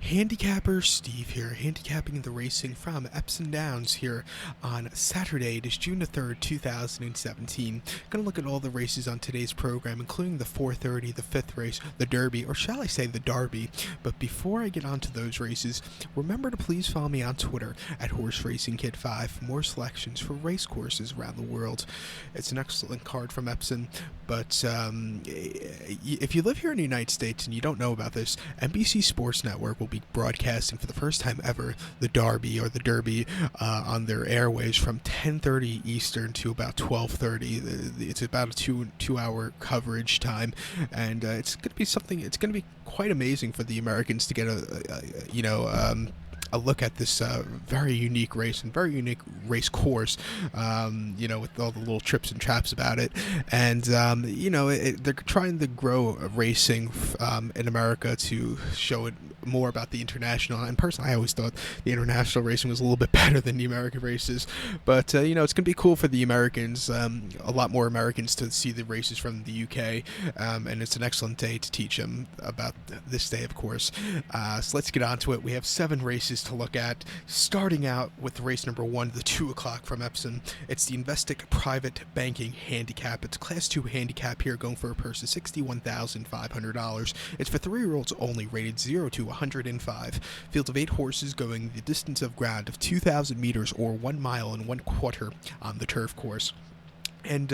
Handicapper Steve here, handicapping the racing from Epsom Downs here on Saturday. It is June the 3rd, 2017. Going to look at all the races on today's program, including the 4:30, the 5th race, the Derby, or shall I say the Derby. But before I get on to those races, remember to please follow me on Twitter at Horse Racing Kid 5 for more selections for race courses around the world. It's an excellent card from Epsom, but if you live here in the United States and you don't know about this, NBC Sports Network will be broadcasting for the first time ever the Derby on their airways from 10:30 Eastern to about 12:30. It's about a two-hour coverage time, and it's going to be something. It's going to be quite amazing for the Americans to get a look at this very unique race and very unique race course, with all the little trips and traps about it. And, they're trying to grow racing in America to show it more about the international. And personally, I always thought the international racing was a little bit better than the American races. But, it's going to be cool for the Americans, a lot more Americans to see the races from the UK. And it's an excellent day to teach them about this day, of course. So let's get on to it. We have 7 races to look at, starting out with race number 1, the 2 o'clock from Epsom. It's the Investec Private Banking Handicap. It's a Class 2 handicap here, going for a purse of $61,500. It's for 3-year-olds only, rated 0 to 105. Field of 8 horses going the distance of ground of 2,000 meters or 1 mile and 1/4 on the turf course. And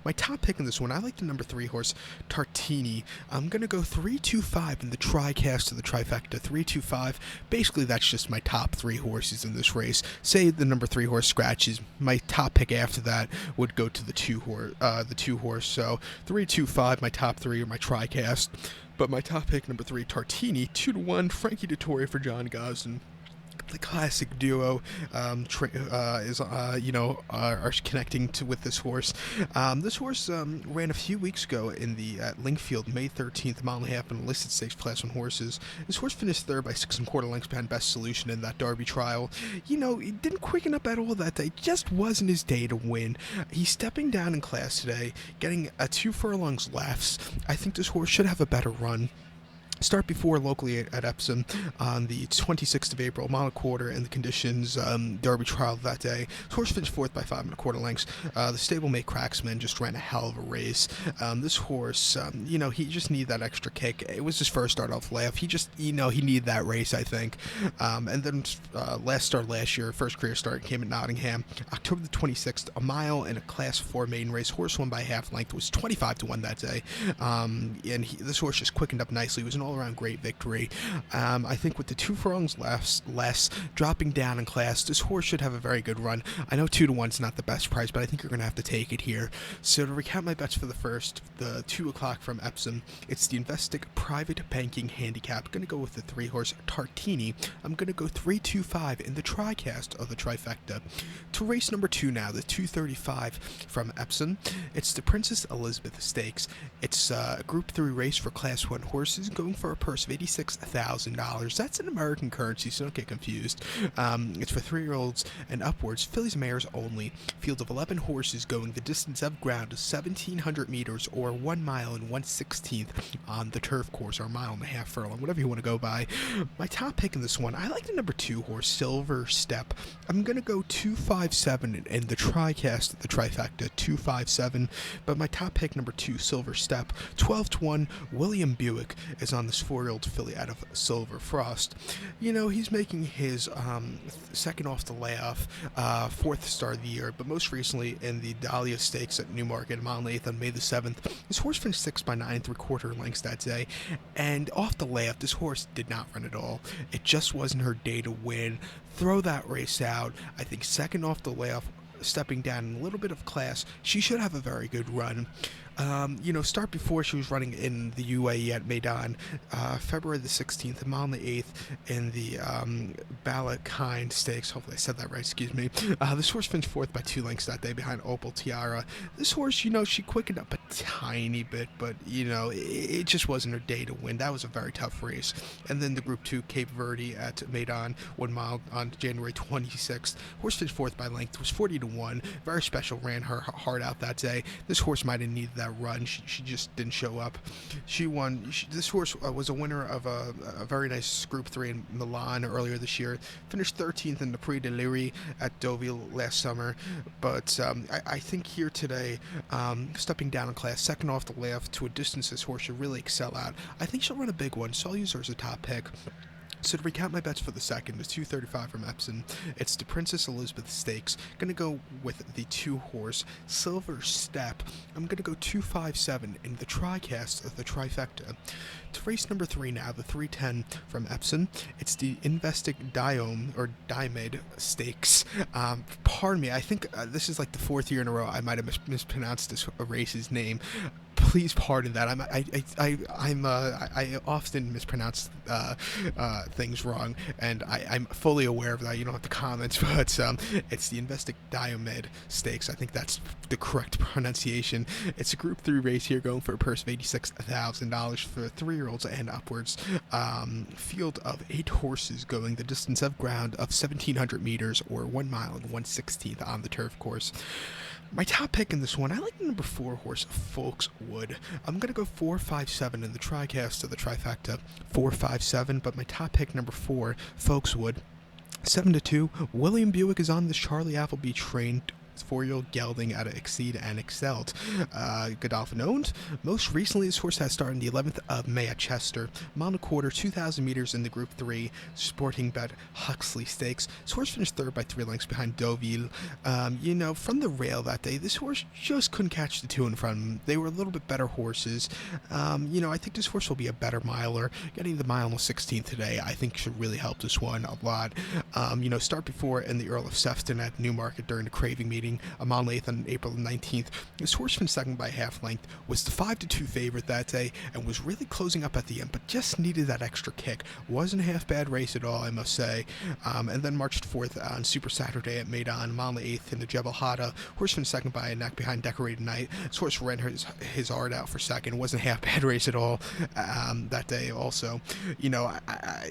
my top pick in this one, I like the number 3 horse, Tartini. I'm going to go 3-2-5 in the tricast of the trifecta. 3-2-5. Basically, that's just my top 3 horses in this race. Say the number 3 horse scratches. My top pick after that would go to the 2 horse. So 3-2-5, my top 3 are my tricast. But my top pick, number 3, Tartini, 2-1, Frankie Dettori for John Gosden. The classic duo are connecting with this horse. This horse ran a few weeks ago in the Linkfield, May 13th, mile and a half in a listed stakes Class 1 horses. This horse finished third by 6 1/4 lengths behind Best Solution in that Derby trial. He didn't quicken up at all that day. Just wasn't his day to win. He's stepping down in class today, getting a 2 furlongs left. I think this horse should have a better run. Start before locally at Epsom on the 26th of April, mile and a quarter in the conditions Derby trial that day. This horse finished 4th by 5 1/4 lengths. The stablemate Cracksman just ran a hell of a race. This horse, he just needed that extra kick. It was his first start off layoff. He just, he needed that race, I think. And then last start last year, first career start, came at Nottingham, October the 26th, a mile in a Class 4 maiden race. Horse won by half length. It was 25-1 that day. This horse just quickened up nicely. It was an all-around great victory. I think with the 2 furlongs less dropping down in class, this horse should have a very good run. I know 2-1's not the best price, but I think you're going to have to take it here. So to recount my bets for the first, the 2 o'clock from Epsom, it's the Investec Private Banking Handicap. I'm going to go with the 3 horse Tartini. I'm going to go 3-2-5 in the tricast of the trifecta. To race number 2 now, the 2:35 from Epsom. It's the Princess Elizabeth Stakes. It's a Group 3 race for Class 1 horses, going for a purse of $86,000. That's in American currency, so don't get confused. It's for 3-year-olds and upwards, fillies and mares only. Field of 11 horses going the distance of ground of 1,700 meters or 1 mile and 1/16 on the turf course, or a mile and a half furlong, whatever you want to go by. My top pick in this one, I like the number 2 horse, Silver Step. I'm going to go 2-5-7 in the tricast of the trifecta, 2-5-7. But my top pick, number 2, Silver Step, 12-1. William Buick is on this 4-year-old filly out of Silver Frost. He's making his second off the layoff, 4th start of the year, but most recently in the Dahlia Stakes at Newmarket, mile and 8th on May the 7th. This horse finished 6th by 9 3/4 lengths that day, and off the layoff, this horse did not run at all. It just wasn't her day to win. Throw that race out. I think second off the layoff, stepping down in a little bit of class, she should have a very good run. Start before she was running in the UAE at Meydan, February the 16th, a mile and the 8th in the Balakhine Stakes. Hopefully I said that right, excuse me. This horse finished 4th by 2 lengths that day behind Opal Tiara. This horse, she quickened up a tiny bit, but it just wasn't her day to win. That was a very tough race. And then the Group 2 Cape Verde at Maidan 1 mile on January 26th. Horse finished fourth by length, was 40-1. Very special, ran her heart out that day. This horse might have needed that run. She just didn't show up. She won. This horse was a winner of a very nice Group 3 in Milan earlier this year. Finished 13th in the Prix de Liry at Deauville last summer. But I think here today, stepping down in class, second off the left to a distance this horse should really excel out. I think she'll run a big one, so I'll use her as a top pick. So to recap my bets for the second, the 235 from Epsom. It's the Princess Elizabeth Stakes. Gonna go with the 2-horse Silver Step. I'm gonna go 257 in the TriCast of the trifecta. To race number 3 now, the 310 from Epsom. It's the Investec Derby Stakes. Pardon me, I think this is like the 4th year in a row I might have mispronounced this race's name. Please pardon that. I often mispronounce things wrong, and I'm fully aware of that. You don't have to comment, but it's the Investec Derby Stakes. I think that's the correct pronunciation. It's a Group 3 race here, going for a purse of $86,000 for 3-year-olds and upwards. Field of 8 horses going the distance of ground of 1,700 meters, or 1 mile and 1/16 on the turf course. My top pick in this one, I like the number 4 horse, Folkswood. I'm going to go 457 in the TriCast of the trifecta. 457, but my top pick, number 4, Folkswood. 7-2, William Buick is on this Charlie Appleby train. 4-year-old gelding out of Exceed and Excelled. Godolphin owned. Most recently, this horse has started on the 11th of May at Chester. Mile and a quarter, 2,000 meters in the Group 3 Sporting Bet Huxley Stakes. This horse finished third by 3 lengths behind Deauville. From the rail that day, this horse just couldn't catch the 2 in front of him. They were a little bit better horses. I think this horse will be a better miler. Getting the mile on the 16th today, I think should really help this one a lot. Start before in the Earl of Sefton at Newmarket during the Craving meeting. A mile and 8th on April 19th. This horse finished second by half length, was the 5-2 favorite that day, and was really closing up at the end, but just needed that extra kick. Wasn't a half bad race at all, I must say. And then marched fourth on Super Saturday at Maidan, a mile and 8th in the Jebel Hada. Horse finished second by a neck behind Decorated Knight. This horse ran his heart out for second. Wasn't a half bad race at all that day also.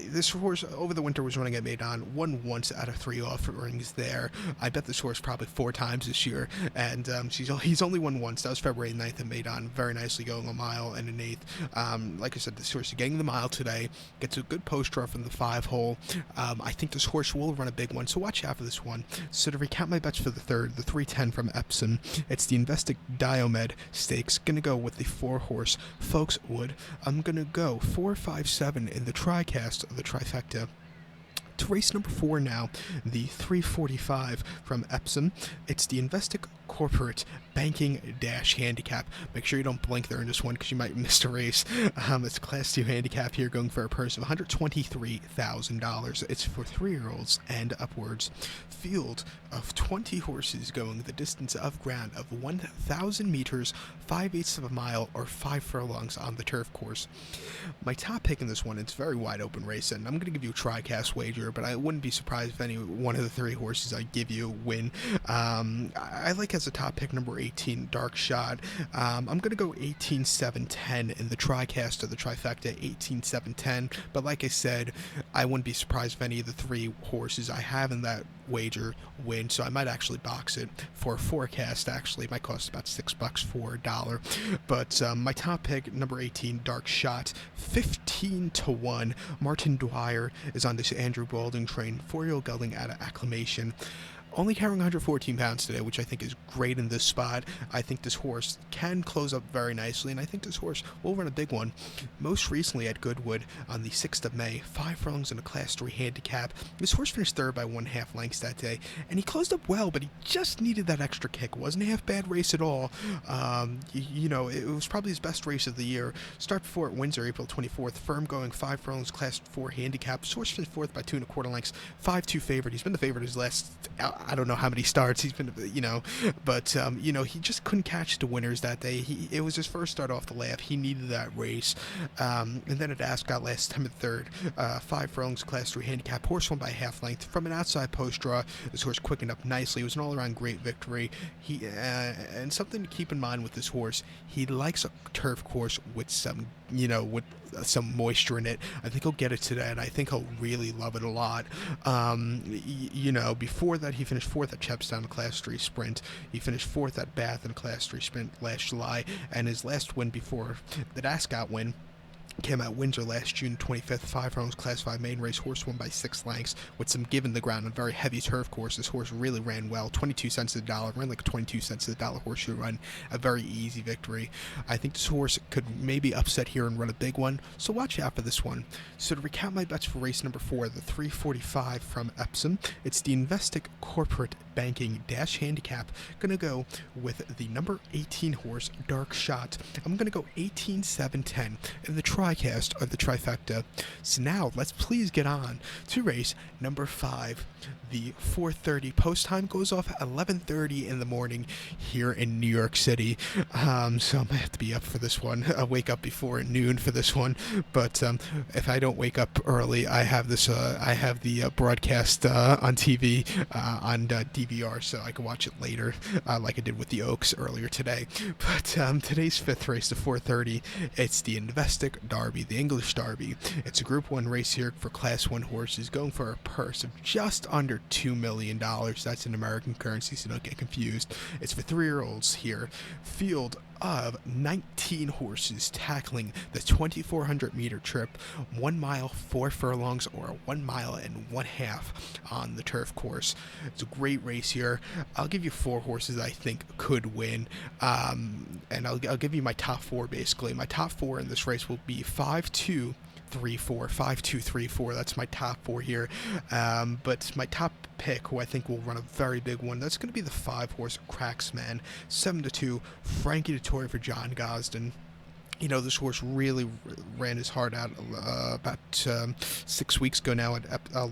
This horse over the winter was running at Maidan, won once out of 3 offerings there. I bet this horse probably 4 times this year, and he's only won once. That was February 9th at Maidan, very nicely going a mile and an 1/8. Like I said, this horse is getting the mile today, gets a good post draw from the 5-hole. I think this horse will run a big one, so watch out for this one. So to recap my bets for the third, the 310 from Epsom, it's the Investec Derby Stakes. Gonna go with the 4-horse Folkswood. I'm gonna go 457 in the TriCast of the trifecta. To race number 4 now, the 345 from Epsom. It's the Investec Corporate Banking Dash Handicap. Make sure you don't blink there in this one because you might miss the race. It's a Class 2 handicap here, going for a purse of $123,000. It's for 3-year-olds and upwards. Field of 20 horses going the distance of ground of 1,000 meters, 5/8 of a mile, or 5 furlongs on the turf course. My top pick in this one, it's a very wide open race, and I'm going to give you a TriCast wager, but I wouldn't be surprised if any one of the 3 horses I give you win. I like as a top pick number 18, Dark Shot. I'm going to go 18-7-10 in the TriCast of the trifecta, 18-7-10. But like I said, I wouldn't be surprised if any of the 3 horses I have in that wager win, so I might actually box it for a forecast. Actually, it might cost about $6 for $1. But my top pick, number 18, Dark Shot, 15-1. Martin Dwyer is on this Andrew Balding train, 4-year-old gelding out of Acclamation. Only carrying 114 pounds today, which I think is great in this spot. I think this horse can close up very nicely, and I think this horse will run a big one. Most recently at Goodwood on the 6th of May, 5 furlongs in a Class 3 handicap. This horse finished third by 1/2 lengths that day, and he closed up well, but he just needed that extra kick. Wasn't a half bad race at all. It was probably his best race of the year. Start before at Windsor, April 24th. Firm going 5 furlongs, Class 4 handicap. This horse finished fourth by 2 1/4 lengths, 5-2 favorite. He's been the favorite his last I don't know how many starts he's been, but he just couldn't catch the winners that day. It was his first start off the lap. He needed that race, and then at Ascot last September 3rd, 5 furlongs, Class 3 handicap. Horse won by half length from an outside post draw. This horse quickened up nicely. It was an all-around great victory. And something to keep in mind with this horse, he likes a turf course with some moisture in it. I think he'll get it today, and I think he'll really love it a lot. Before that, he finished 4th at Chepstown Class 3 Sprint. He finished 4th at Bath in Class 3 Sprint last July, and his last win before the Ascot win came at Windsor last June 25th. 5 furlongs, Class 5 main race. Horse won by 6 lengths with some give in the ground on a very heavy turf course. This horse really ran well. 22 cents to the dollar. Ran like a 22 cents to the dollar horseshoe run. A very easy victory. I think this horse could maybe upset here and run a big one, so watch out for this one. So to recap my bets for race number 4, the 345 from Epsom, it's the Investec Corporate Banking Dash Handicap. Gonna go with the number 18 horse, Dark Shot. I'm gonna go 18, 7, 10 in the TriCast or the trifecta. So now let's please get on to race number 5. The 4:30 post time goes off at 11:30 in the morning here in New York City. So I'm gonna have to be up for this one. I'll wake up before noon for this one. But if I don't wake up early, I have this. I have the broadcast on TV on DVR, so I can watch it later, like I did with the Oaks earlier today. But today's 5th race, the 4:30, it's the Investec Derby, the English Derby. It's a Group 1 race here for Class 1 horses, going for a purse of just under $2 million. That's in American currency, so don't get confused. It's for 3-year-olds here. Field of 19 horses tackling the 2,400 meter trip, 1 mile, 4 furlongs, or 1 mile and 1/2 on the turf course. It's a great race here. I'll give you 4 horses I think could win, and I'll give you my top 4 basically. My top 4 in this race will be 5, 2, 3, 4, 5, 2, 3, 4. That's my top 4 here. But my top pick, who I think will run a very big one, that's going to be the 5 horse Cracksman. 7-2, Frankie Dettori for John Gosden. This horse really ran his heart out about 6 weeks ago now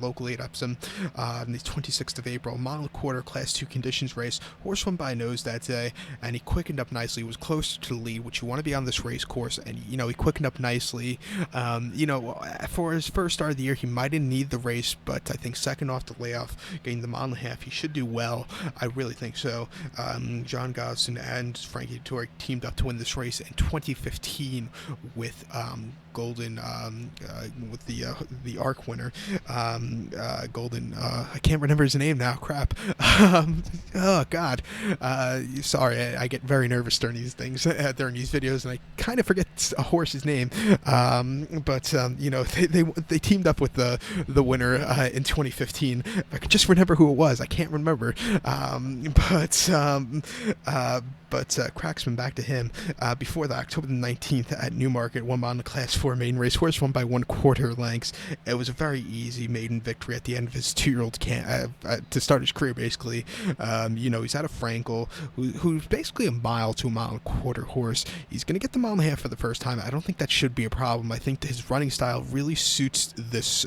locally at Epsom on the 26th of April. Mile quarter, Class 2 conditions race. Horse won by a nose that day, and he quickened up nicely. He was closer to the lead, which you want to be on this race course, and, he quickened up nicely. For his first start of the year, he might have needed the race, but I think second off the layoff, getting the mile and a half, he should do well. I really think so. John Gosden and Frankie Dettori teamed up to win this race in 2015. With Golden, with the ARC winner, Golden. I can't remember his name now. Crap. Oh God. Sorry, I get very nervous during these things, during these videos, and I kind of forget a horse's name. But they teamed up with the winner in 2015. If I could just remember who it was, I can't remember. But Cracksman, back to him. Before that, October the 19th at Newmarket, won on the Class 4 main race. Horse won by 1/4 lengths. It was a very easy maiden victory at the end of his 2-year-old to start his career, basically. He's out of Frankel, who's basically a mile to a mile and a quarter horse. He's going to get the mile and a half for the first time. I don't think that should be a problem. I think his running style really suits this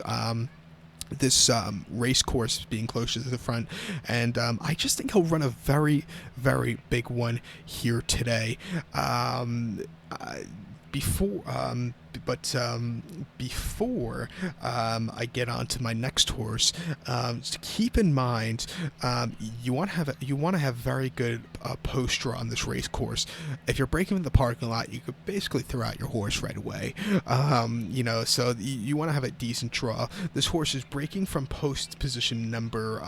race course, being closer to the front, and I just think he'll run a very, very big one here today. Before I get on to my next horse, to keep in mind, you want to have very good post draw on this race course. If you're breaking in the parking lot, you could basically throw out your horse right away. So you want to have a decent draw. This horse is breaking from post position number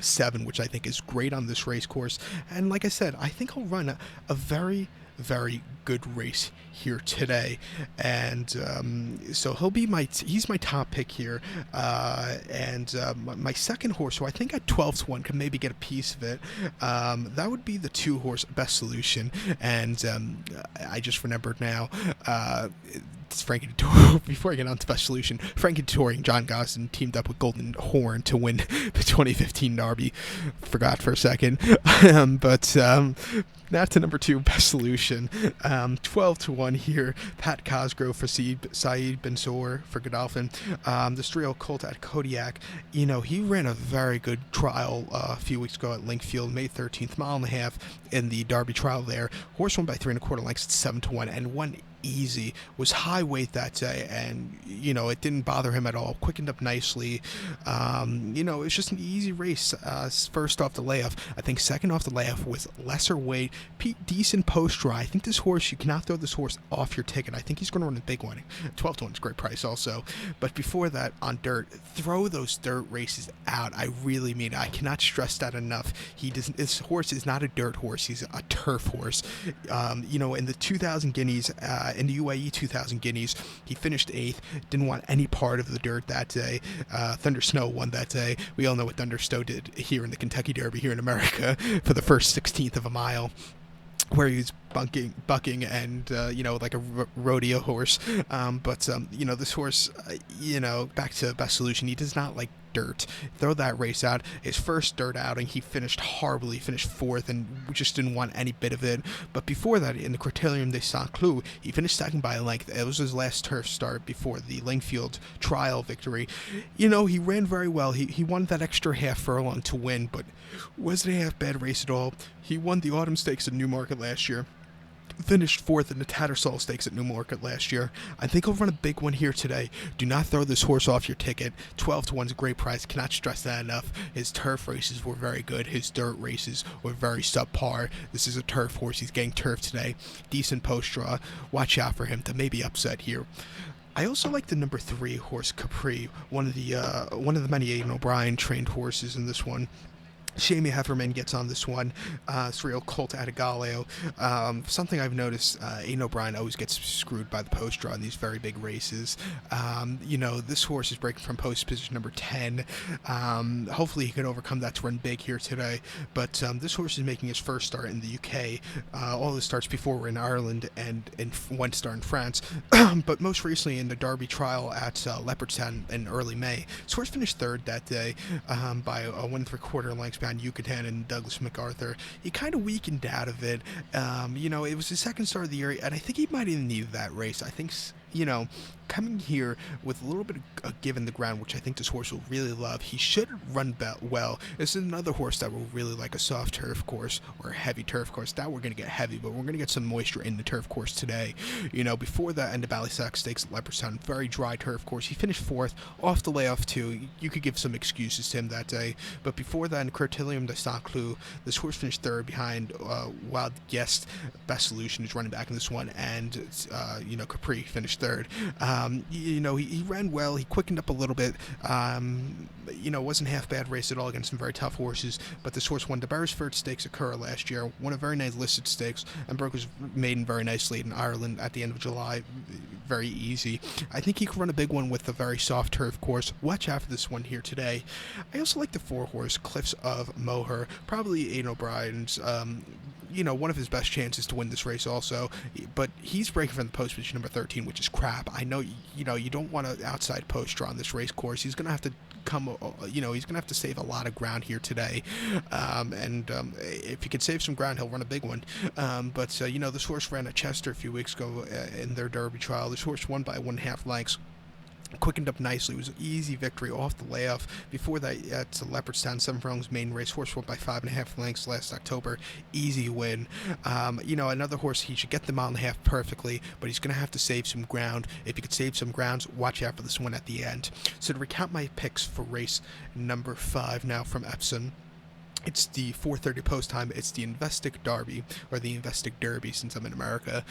7, which I think is great on this race course. And like I said, I think he'll run a very, very good race here today, and so he's my top pick here, and my second horse, who I think at 12-1 can maybe get a piece of it, that would be the 2 horse Best Solution, and I just remembered now, Frankie Dettori, before I get on to Best Solution, Frankie Dettori and John Gosden teamed up with Golden Horn to win the 2015 Derby. Forgot for a second. But now to number 2, Best Solution. 12-1 here. Pat Cosgrove for Saeed Bensour for Godolphin. The Striel Colt at Kodiak. He ran a very good trial a few weeks ago at Linkfield, May 13th, mile and a half in the Derby trial there. Horse won by 3 1/4 lengths at 7-1 and won easy. Was high weight that day, and it didn't bother him at all. Quickened up nicely. It was just an easy race. First off the layoff, I think second off the layoff was lesser weight, decent post draw. I think this horse, you cannot throw this horse off your ticket. I think he's going to run a big one. 12-1 is a great price also. But before that, on dirt, throw those dirt races out. I really mean it. I cannot stress that enough. This horse is not a dirt horse. He's a turf horse. In the 2,000 guineas. In the UAE 2000 guineas, he finished 8th. Didn't want any part of the dirt that day. Thunder Snow won that day. We all know what Thunder Snow did here in the Kentucky Derby here in America for the first 16th of a mile, where he was bucking and like a rodeo horse. This horse, back to Best Solution, he does not like dirt. Throw that race out. His first dirt outing, he finished horribly. He finished 4th, and we just didn't want any bit of it. But before that, in the Critérium de Saint-Cloud, he finished second by a length. It was his last turf start before the Linkfield trial victory. He ran very well. He won that extra half furlong to win, but wasn't a half bad race at all. He won the Autumn Stakes at Newmarket last year. Finished 4th in the Tattersall Stakes at Newmarket last year. I think he'll run a big one here today. Do not throw this horse off your ticket. 12-1 is a great price. Cannot stress that enough. His turf races were very good. His dirt races were very subpar. This is a turf horse. He's getting turf today. Decent post draw. Watch out for him to maybe upset here. I also like the number 3 horse, Capri, one of the many Aidan O'Brien trained horses in this one. Shamie Hefferman gets on this one. Striel Colt at Galileo. Something I've noticed, Aidan O'Brien always gets screwed by the post draw in these very big races. This horse is breaking from post position number 10. Hopefully he can overcome that to run big here today. But this horse is making his first start in the UK. All the starts before were in Ireland and in one start in France. But most recently in the Derby trial at Leopardstown in early May. This horse finished 3rd that day by a 1 3/4 lengths behind Yucatan and Douglas MacArthur. He kind of weakened out of it. It was his second start of the year, and I think he might even need that race. I think, coming here with a little bit of give in the ground, which I think this horse will really love, he should run well. This is another horse that will really like a soft turf course or a heavy turf course. That we're going to get heavy, but we're going to get some moisture in the turf course today. Before that, in the Ballysack Stakes at Leopardstown, very dry turf course. He finished 4th, off the layoff too. You could give some excuses to him that day. But before that, in Critérium de Saint-Cloud, this horse finished 3rd behind Wild Guest. Best Solution is running back in this one, and Capri finished 3rd. He ran well. He quickened up a little bit. Wasn't half bad race at all against some very tough horses. But this horse won the Beresford Stakes at Curra last year. Won a very nice listed stakes and broke his maiden very nicely in Ireland at the end of July. Very easy. I think he could run a big one with a very soft turf course. Watch out for this one here today. I also like the 4 horse Cliffs of Moher. Probably Aidan O'Brien's one of his best chances to win this race also, but he's breaking from the post position number 13, which is crap. I know, you don't want an outside post draw on this race course. He's going to have to he's going to have to save a lot of ground here today, if he could save some ground, he'll run a big one. This horse ran at Chester a few weeks ago in their Derby trial. This horse won by 1.5 lengths. Quickened up nicely. It was an easy victory off the layoff. Before that, at Leopardstown, 7 furlongs main race. Horse won by 5.5 lengths last October. Easy win. Another horse, he should get the 1.5 miles perfectly, but he's going to have to save some ground. If he could save some grounds, watch out for this one at the end. So to recount my picks for race number 5 now from Epsom. It's the 4:30 post time. It's the Investec Derby, or the Investec Derby since I'm in America.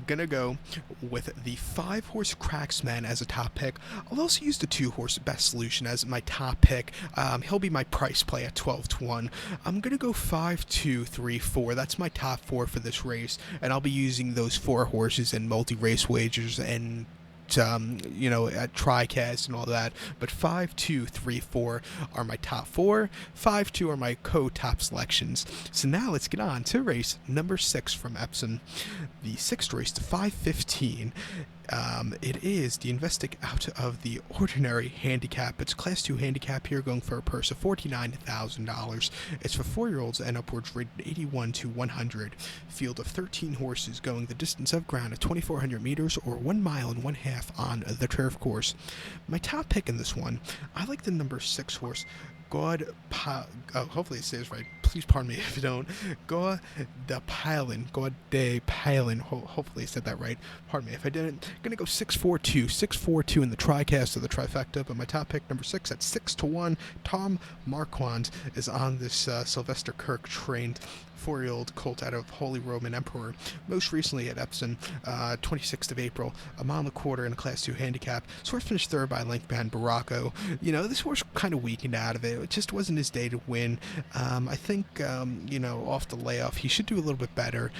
Gonna go with the 5 horse Cracksman as a top pick. I'll also use the 2 horse Best Solution as my top pick. He'll be my price play at 12-1. I'm gonna go 5, 2, 3, 4. That's my top 4 for this race, and I'll be using those 4 horses in multi-race wagers and at TriCast and all that. But 5, 2, 3, 4 are my top 4. 5, 2 are my co-top selections. So now let's get on to race number 6 from Epsom. The 6th race, the 5:15. It is the Investec Out of the Ordinary handicap. It's a Class 2 handicap here, going for a purse of $49,000. It's for 4-year-olds and upwards, rated 81 to 100. Field of 13 horses going the distance of ground at 2,400 meters or 1 mile and 1/2 on the turf course. My top pick in this one, I like the number 6 horse, hopefully it says right. Please pardon me if you don't. God de Palin. Hopefully I said that right. Pardon me if I didn't. Gonna go 642 in the tricast of the trifecta. But my top pick, number 6 at 6-1. Tom Marquand is on this Sylvester Kirk trained 4-year-old colt out of Holy Roman Emperor. Most recently at Epsom, 26th of April, a mile and a quarter in a Class 2 handicap. This horse finished third by a length behind Baracco. This horse kind of weakened out of it. It just wasn't his day to win. I think, off the layoff, he should do a little bit better.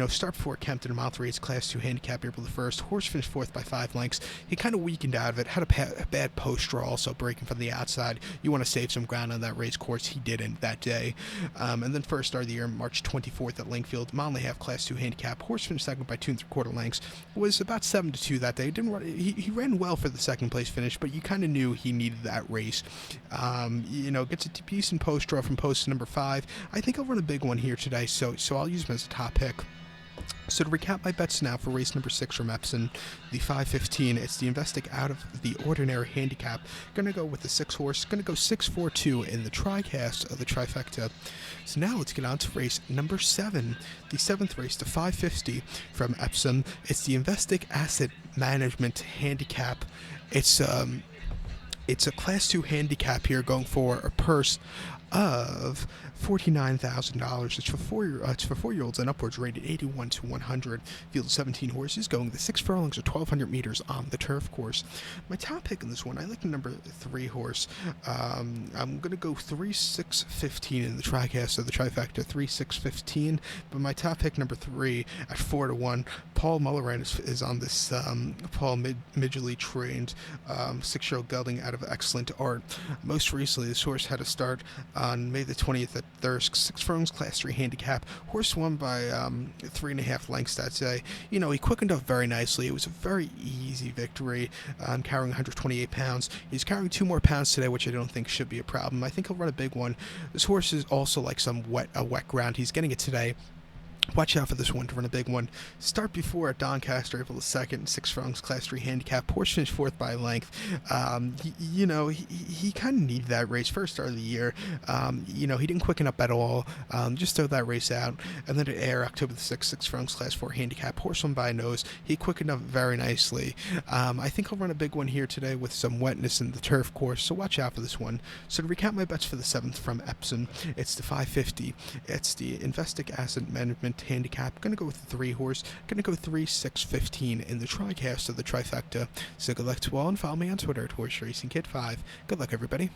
Start before Kempton, a mile 3, it's Class 2 handicap, April the 1st. Horse finished fourth by 5 lengths. He kind of weakened out of it. Had a bad post draw, also breaking from the outside. You want to save some ground on that race course. He didn't that day. And then first start of the year, March 24th at Linkfield, mile and a half, Class 2 handicap. Horse finished second by 2 3/4 lengths. Was about 7-2 that day. Didn't run. He ran well for the second place finish, but you kind of knew he needed that race. Gets a decent post draw from post number 5. I think I'll run a big one here today, so I'll use him as a top pick. So to recap my bets now for race number 6 from Epsom, the 5:15, it's the Investec Out of the Ordinary handicap. Gonna go with the 6 horse. Gonna go 6-4-2 in the tricast of the trifecta. So now let's get on to race number 7, the 7th race, the 5:50 from Epsom. It's the Investec Asset Management handicap. It's a Class 2 handicap here, going for a purse of $49,000. It's for 4-year-olds and upwards, rated 81 to 100. Field of 17 horses going the 6 furlongs or 1,200 meters on the turf course. My top pick in this one, I like the number 3 horse. I'm gonna go 3-6-15 in the tricast of the trifecta, 3-6-15. But my top pick, number 3 at 4-1. Paul Mulleran is on this. Paul Midgley trained 6-year-old gelding out of Excellent Art. Most recently, this horse had a start on May the 20th at Thirsk, 6 furlongs, Class 3 handicap. Horse won by 3.5 lengths that day. He quickened up very nicely. It was a very easy victory, carrying 128 pounds. He's carrying 2 more pounds today, which I don't think should be a problem. I think he'll run a big one. This horse is also like a wet ground. He's getting it today. Watch out for this one to run a big one. Start before at Doncaster, April the 2nd, 6 furlongs, Class 3 handicap. Horse finished fourth by length. He kind of needed that race. First start of the year. He didn't quicken up at all. Just throw that race out. And then at Air, October the 6th, 6 furlongs, Class 4 handicap. Horse won by a nose. He quickened up very nicely. I think I'll run a big one here today with some wetness in the turf course, so watch out for this one. So to recap my bets for the 7th from Epsom, it's the 5:50. It's the Investec Asset Management handicap. Gonna go with the 3 horse. Gonna go 3-6-15 in the tricast of the trifecta. So good luck to all, and follow me on Twitter at HorseRacingKid5. Good luck, everybody.